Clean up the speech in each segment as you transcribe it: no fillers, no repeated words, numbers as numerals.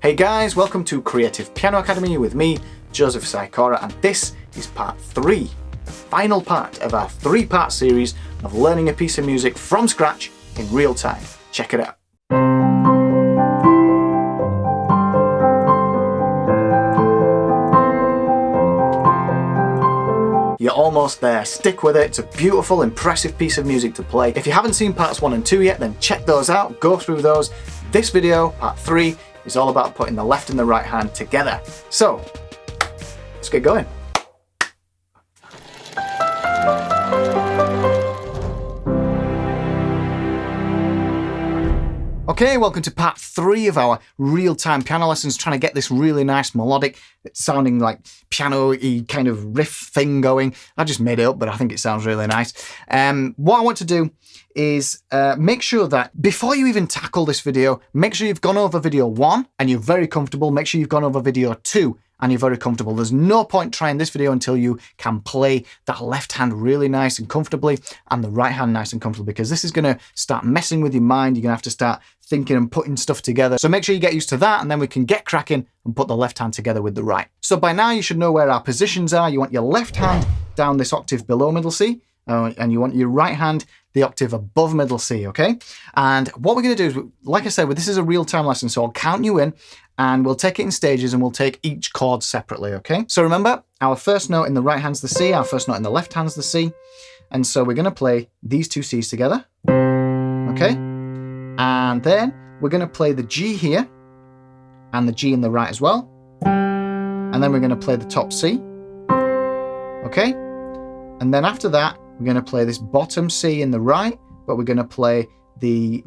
Hey guys, welcome to Creative Piano Academy with me, Joseph Sikora, and this is part 3, final part of our 3-part series of learning a piece of music from scratch in real time. Check it out. You're almost there. Stick with it. It's a beautiful, impressive piece of music to play. If you haven't seen parts 1 and 2 yet, then check those out. Go through those. This video, part 3, is all about putting the left and the right hand together. So, let's get going. Okay, welcome to part 3 of our real-time piano lessons, trying to get this really nice melodic, sounding like piano-y kind of riff thing going. I just made it up, but I think it sounds really nice. What I want to do is make sure that before you even tackle this video, make sure you've gone over video 1 and you're very comfortable. Make sure you've gone over video 2 and you're very comfortable. There's no point trying this video until you can play that left hand really nice and comfortably and the right hand nice and comfortably, because this is going to start messing with your mind. You're going to have to start thinking and putting stuff together. So make sure you get used to that, and then we can get cracking and put the left hand together with the right. So by now you should know where our positions are. You want your left hand down this octave below middle C, and you want your right hand the octave above middle C, okay? And what we're going to do is, like I said, this is a real-time lesson, so I'll count you in, and we'll take it in stages, and we'll take each chord separately, okay? So remember, our first note in the right hand's the C, our first note in the left hand's the C, and so we're going to play these two C's together, okay? And then we're going to play the G here, and the G in the right as well, and then we're going to play the top C, okay? And then after that, we're going to play this bottom C in the right, but we're going to play the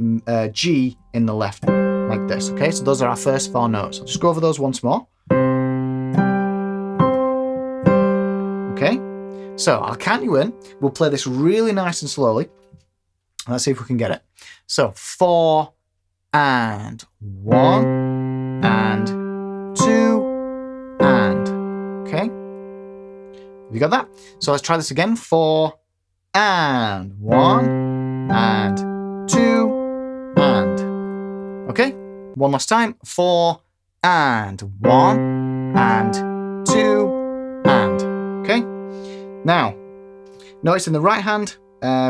G in the left, like this, okay? So those are our first 4 notes. I'll just go over those once more. Okay? So I'll count you in. We'll play this really nice and slowly. Let's see if we can get it. So 4 and 1 and 2 and, okay? Have you got that? So let's try this again. 4 and 1 and 2 and, okay? One last time. 4 and 1 and 2 and, okay? Now, notice in the right hand,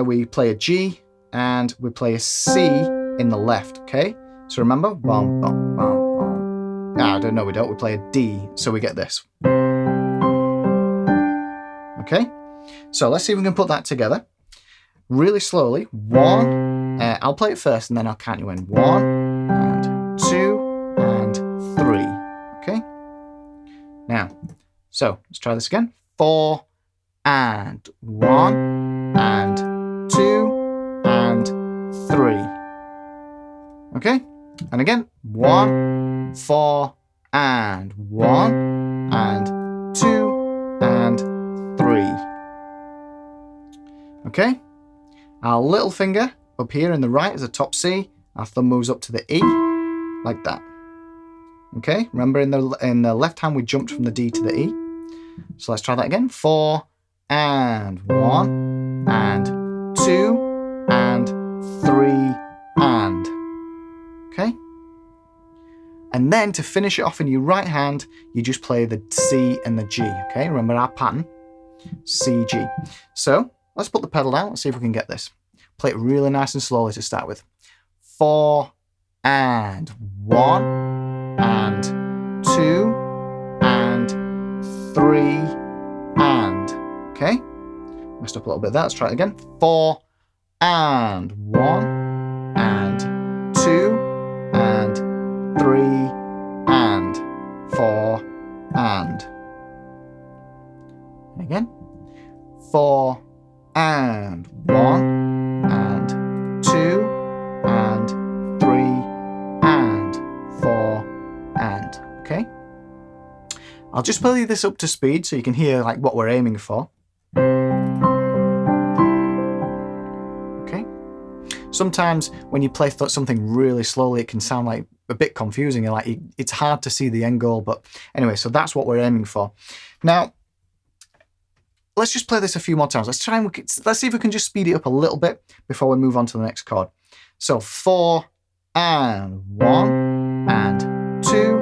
we play a G and we play a C in the left, okay? So remember, bum, bum, bum, bum. No, we don't. We play a D, so we get this. Okay? So let's see if we can put that together really slowly. 1, I'll play it first and then I'll count you in. 1 and 2 and 3. Okay? Now, so let's try this again. 4 and 1 and 2 and 3. Okay? And again. 1, 4 and 1 and 2 and 3. Okay? Our little finger up here in the right is a top C. Our thumb moves up to the E, like that. Okay? Remember in the left hand we jumped from the D to the E. So let's try that again. 4 and 1 and 2 and 3 and. Okay? And then to finish it off in your right hand, you just play the C and the G. Okay? Remember our pattern? C, G. So let's put the pedal down. Let's see if we can get this. Play it really nice and slowly to start with. 4 and 1 and 2 and 3 and. Okay? Messed up a little bit there. Let's try it again. 4 and 1 and 2 and 3 and 4 and. Again. 4 and 1 and 2 and 3 and 4 and. Okay? I'll just play this up to speed so you can hear like what we're aiming for. Okay? Sometimes when you play something really slowly, it can sound like a bit confusing. It's hard to see the end goal, but anyway, so that's what we're aiming for. Now, let's just play this a few more times. Let's see if we can just speed it up a little bit before we move on to the next chord. So 4 and 1 and 2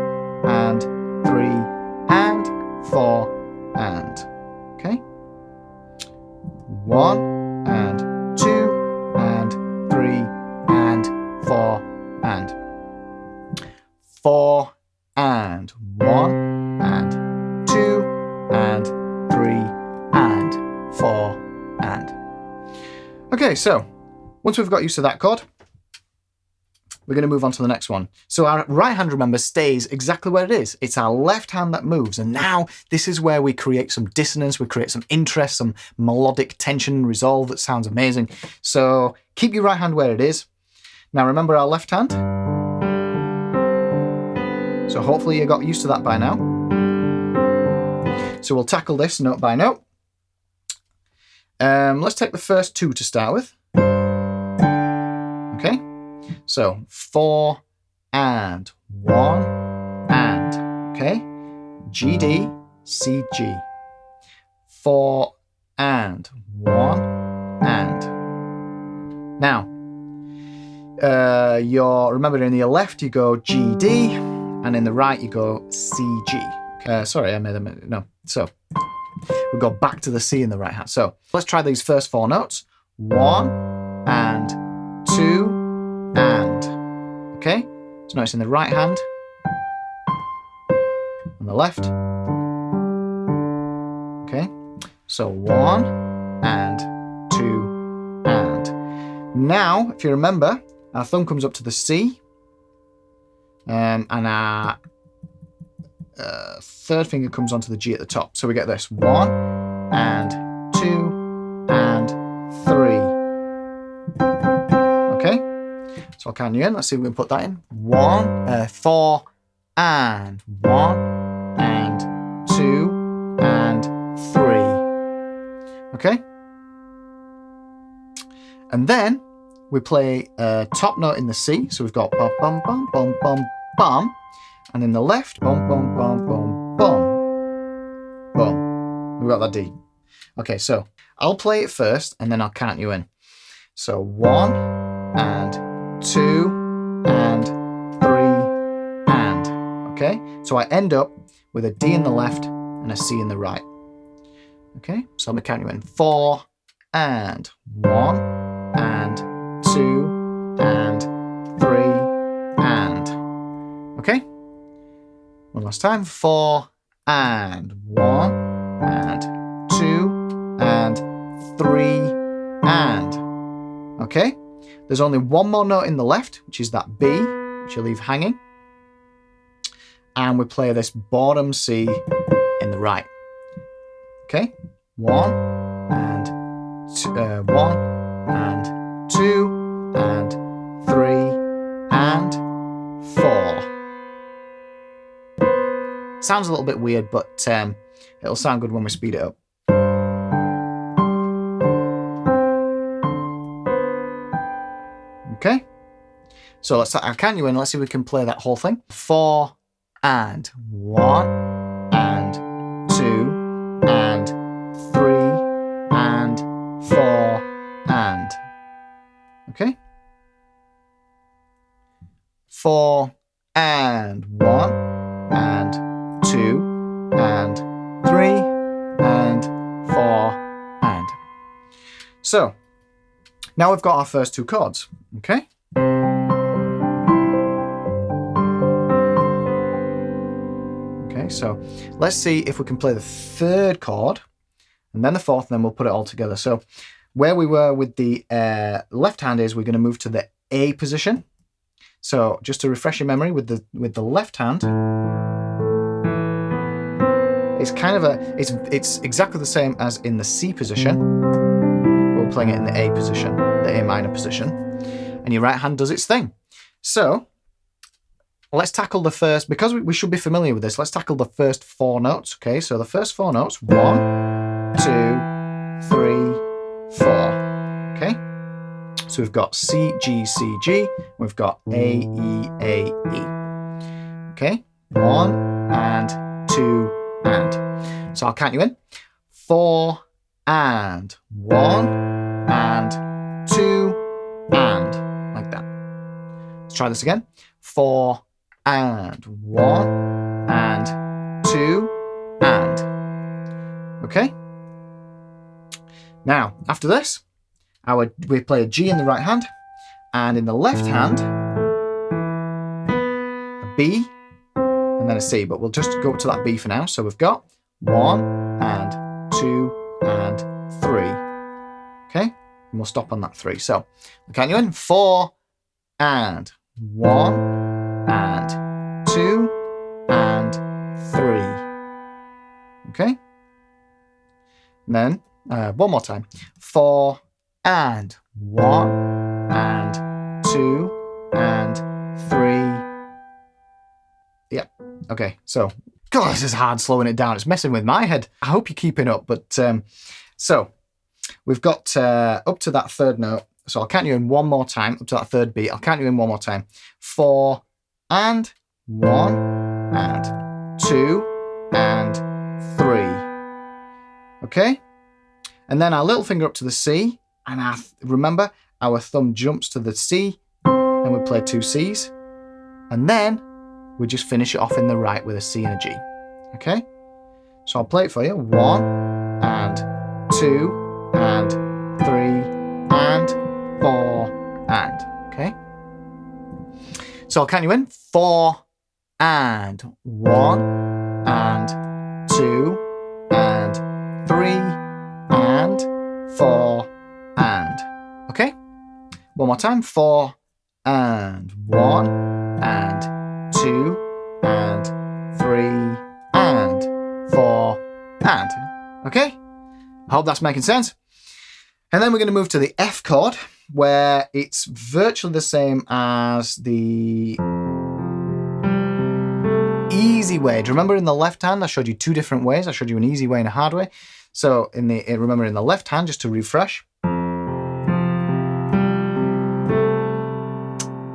4 and 1 and 2 and 3 and 4 and. Okay, so once we've got used to that chord, we're going to move on to the next one. So our right hand, remember, stays exactly where it is. It's our left hand that moves. And now this is where we create some dissonance, we create some interest, some melodic tension, resolve that sounds amazing. So keep your right hand where it is. Now remember our left hand. So hopefully you got used to that by now. So we'll tackle this note by note. Let's take the first two to start with. Okay. So 4 and 1 and, okay, G, D, C, G. 4 and 1 and. Now, remember in your left you go G, D, and in the right you go C, G. Sorry, I made a minute. No. So we go back to the C in the right hand. So let's try these first 4 notes. 1 and 2 and. Okay, so now it's in the right hand and the left. Okay, so 1 and 2 and. Now, if you remember, our thumb comes up to the C, and our third finger comes onto the G at the top. So we get this 1 and 2 and 3. Okay. So I'll count you in. Let's see if we can put that in. 4 and 1 and 2 and 3. Okay. And then we play a top note in the C. So we've got bum bum bum bum bum bum, and in the left bum bum bum bum bum bum. We've got that D. Okay, so I'll play it first, and then I'll count you in. So 1 and 2 and 3 and. Okay, so I end up with a D in the left and a C in the right. Okay, so let me count you in. 4 and 1 and 2 and 3 and. Okay, one last time. 4 and 1 and 2 and 3 and. Okay. There's only one more note in the left, which is that B, which you leave hanging. And we play this bottom C in the right. Okay, 1 and 1 and 2 and 3 and 4. Sounds a little bit weird, but it'll sound good when we speed it up. Okay, so I'll count you in. Let's see if we can play that whole thing. 4 and 1 and 2 and 3 and 4 and. Okay, 4 and 1 and 2 and 3 and 4 and. So now we've got our first 2 chords. Okay. Okay, so let's see if we can play the third chord and then the fourth, and then we'll put it all together. So where we were with the left hand is we're going to move to the A position. So just to refresh your memory, with the left hand, it's kind of it's exactly the same as in the C position, but we're playing it in the A position, the A minor position. And your right hand does its thing. So let's tackle the first, because we should be familiar with this, let's tackle the first 4 notes. Okay, so the first 4 notes, 1, 2, 3, 4. Okay, so we've got C, G, C, G, we've got A, E, A, E. Okay, 1 and 2 and. So I'll count you in. 4 and 1 and 2 and. Like that. Let's try this again. 4 and 1 and 2 and. Okay. Now, after this, we play a G in the right hand, and in the left hand, a B and then a C, but we'll just go up to that B for now. So we've got 1 and 2 and 3. Okay, and we'll stop on that 3. So I'll count you in. 4 and 1 and 2 and 3. Okay, and then one more time. 4 and 1 and 2 and 3. Yep. Okay. So, God, this is hard slowing it down. It's messing with my head. I hope you're keeping up. But so we've got up to that third note. So I'll count you in one more time up to that third beat. I'll count you in one more time. 4 and 1 and 2 and 3. Okay. And then our little finger up to the C. And remember, our thumb jumps to the C, and we play 2 Cs. And then we just finish it off in the right with a C and a G. Okay? So I'll play it for you. 1 and 2 and 3 and 4 and. Okay? So I'll count you in. 4 and 1 and 2 and 3 and 4 and. Okay? One more time. 4 and 1 and 2 and 3 and 4 and. Okay? I hope that's making sense. And then we're going to move to the F chord, where it's virtually the same as the easy way. Do you remember in the left hand I showed you 2 different ways? I showed you an easy way and a hard way. So remember in the left hand, just to refresh.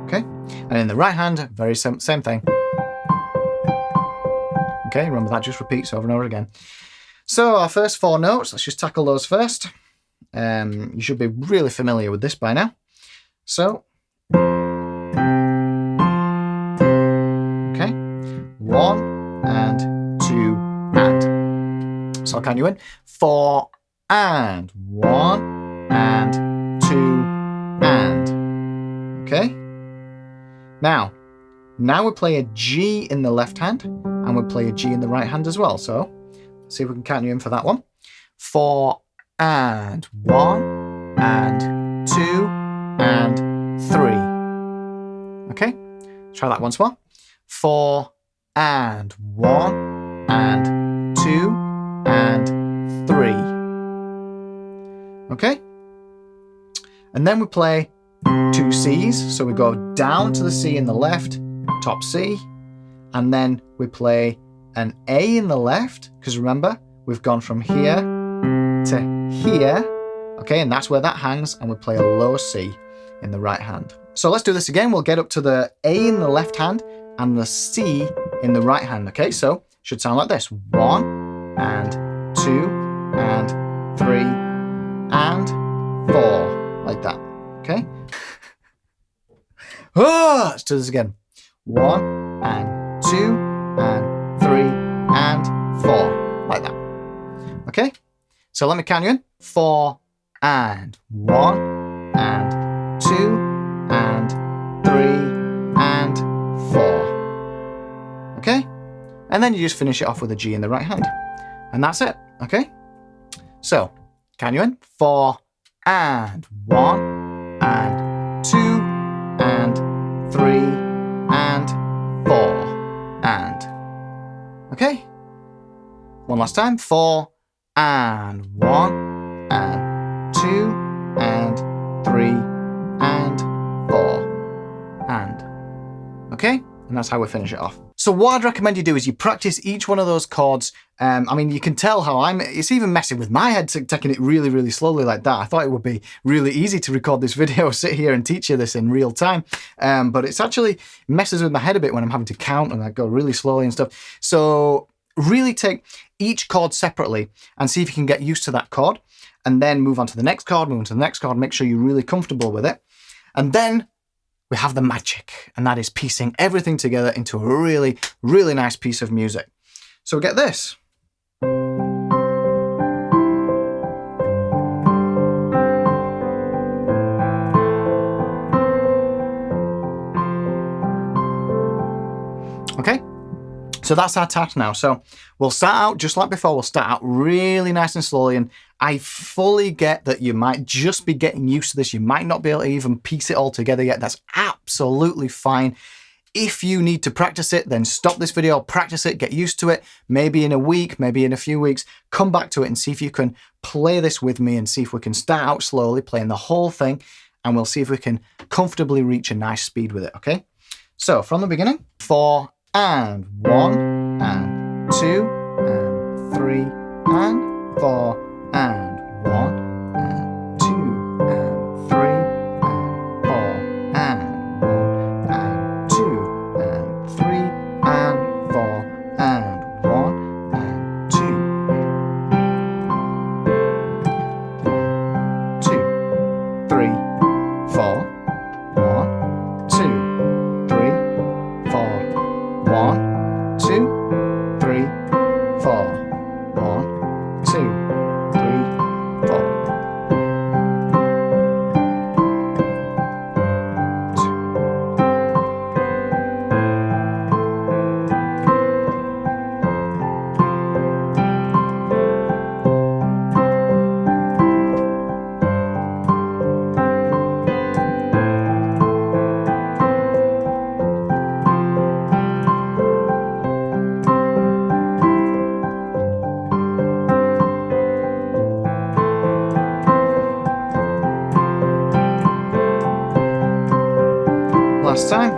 Okay? And in the right hand, very same thing. Okay, remember that just repeats over and over again. So our first 4 notes, let's just tackle those first. You should be really familiar with this by now. So, okay, 1 and 2 and. So I'll count you in. 4 and 1 and 2 and. Okay. Now we play a G in the left hand, and we'll play a G in the right hand as well. So let's see if we can count you in for that one. 4 and 1 and 2 and 3. Okay, try that once more. 4 and 1 and 2 and 3. Okay, and then we play 2 Cs. So we go down to the C in the left, top C, and then we play an A in the left, because remember, we've gone from here to here, okay, and that's where that hangs, and we play a low C in the right hand. So let's do this again. We'll get up to the A in the left hand and the C in the right hand, okay? So it should sound like this. 1 and 2 and 3 and 4, like that, okay? Oh, let's do this again. 1 and 2 and 3 and 4, like that. Okay? So let me count you in. 4 and 1 and 2 and 3 and 4. Okay? And then you just finish it off with a G in the right hand. And that's it. Okay? So, count you in. 4 and 1 and 2 and 3 and 4 and. Okay? One last time. 4 and 1 and 2 and 3 and 4 and. Okay? And that's how we finish it off. So what I'd recommend you do is you practice each one of those chords. I mean, you can tell how it's even messing with my head taking it really, really slowly like that. I thought it would be really easy to record this video, sit here and teach you this in real time. But it's actually messes with my head a bit when I'm having to count and I go really slowly and stuff. So really take each chord separately and see if you can get used to that chord, and then move on to the next chord, move on to the next chord, make sure you're really comfortable with it. And then we have the magic, and that is piecing everything together into a really, really nice piece of music. So get this. Okay, So that's our task now. So we'll start out just like before. We'll start out really nice and slowly. And I fully get that you might just be getting used to this. You might not be able to even piece it all together yet. That's absolutely fine. If you need to practice it, then stop this video, practice it, get used to it. Maybe in a week, maybe in a few weeks, come back to it and see if you can play this with me and see if we can start out slowly, playing the whole thing, and we'll see if we can comfortably reach a nice speed with it, okay? So from the beginning, 4 and 1 and 2 and 3 and 4 and 1 and 2 and 3 and 4 and 1 and 2 and 3 and 4 and 1 and 2. 2, 3, 4, 1, 2, 3, 4. 1, 2, 3, 4. 1, 2, 3, 4. Last time.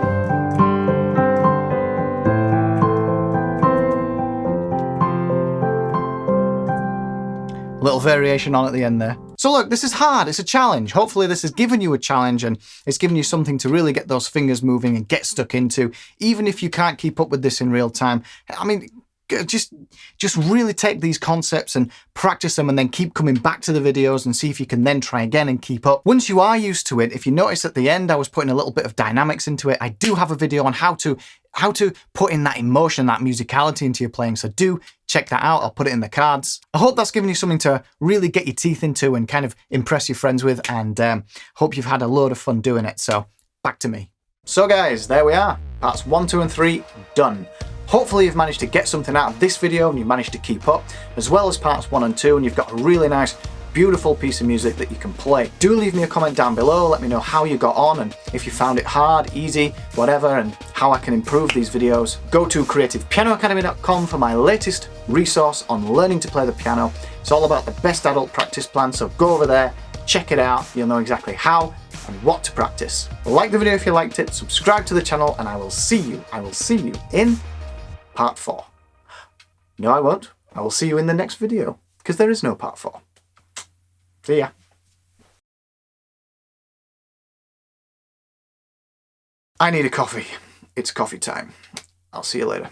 A little variation on at the end there. So look, this is hard, it's a challenge. Hopefully this has given you a challenge and it's given you something to really get those fingers moving and get stuck into. Even if you can't keep up with this in real time, I mean, just really take these concepts and practice them and then keep coming back to the videos and see if you can then try again and keep up. Once you are used to it, if you notice at the end I was putting a little bit of dynamics into it, I do have a video on how to put in that emotion, that musicality into your playing, so do check that out. I'll put it in the cards. I hope that's given you something to really get your teeth into and kind of impress your friends with, and hope you've had a load of fun doing it. So back to me. So guys, there we are. Parts 1, 2 and 3 done. Hopefully you've managed to get something out of this video and you've managed to keep up, as well as parts 1 and 2, and you've got a really nice, beautiful piece of music that you can play. Do leave me a comment down below, let me know how you got on and if you found it hard, easy, whatever, and how I can improve these videos. Go to creativepianoacademy.com for my latest resource on learning to play the piano. It's all about the best adult practice plan, so go over there, check it out, you'll know exactly how and what to practice. Like the video if you liked it, subscribe to the channel, and I will see you in part 4. No, I won't. I will see you in the next video, because there is no part 4. See ya. I need a coffee. It's coffee time. I'll see you later.